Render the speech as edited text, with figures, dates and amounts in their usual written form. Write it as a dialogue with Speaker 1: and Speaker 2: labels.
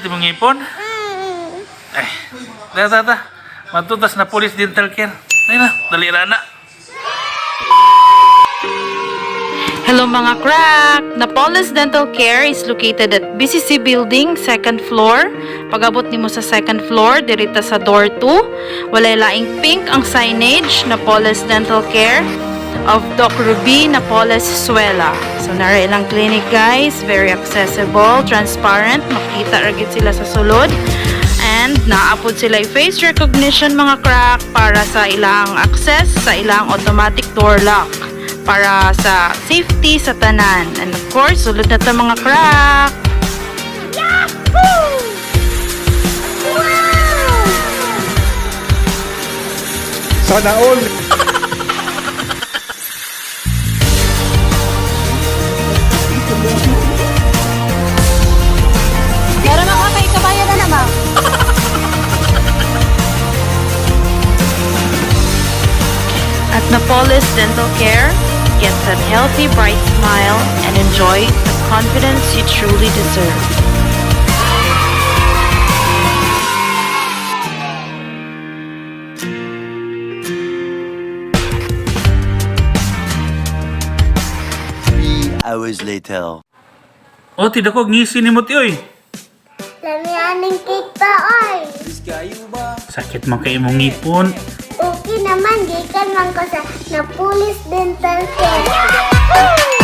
Speaker 1: imong ngipon? Eh, ta. Matutas na police dental care. Ay na, dali na.
Speaker 2: Hello mga crack! Napoles Dental Care is located at BCC Building, 2nd floor. Pag-abot nimo sa 2nd floor, dirita sa door 2. Walay laing pink ang signage, Napoles Dental Care of Doc Ruby Napoles Suela. So nara ilang clinic guys, very accessible, transparent, makita ragid sila sa sulod. And naapod sila face recognition mga crack para sa ilang access, sa ilang automatic door lock. Para sa safety sa tanan. And of course, sulod na ito mga crack. Yahoo! Wow!
Speaker 3: Sana all!
Speaker 4: Pero makakaikabayan na naman.
Speaker 2: At Napoles Dental Care, get that healthy, bright smile and enjoy the confidence you truly deserve.
Speaker 5: Hours later.
Speaker 1: Oh, tidak ko ngisi ni mo ti oy.
Speaker 4: Lamianing cake pa, oy.
Speaker 1: Sakit man kay imong ngipon.
Speaker 4: Okay naman, gikan man ko sa Napoles Dental Care.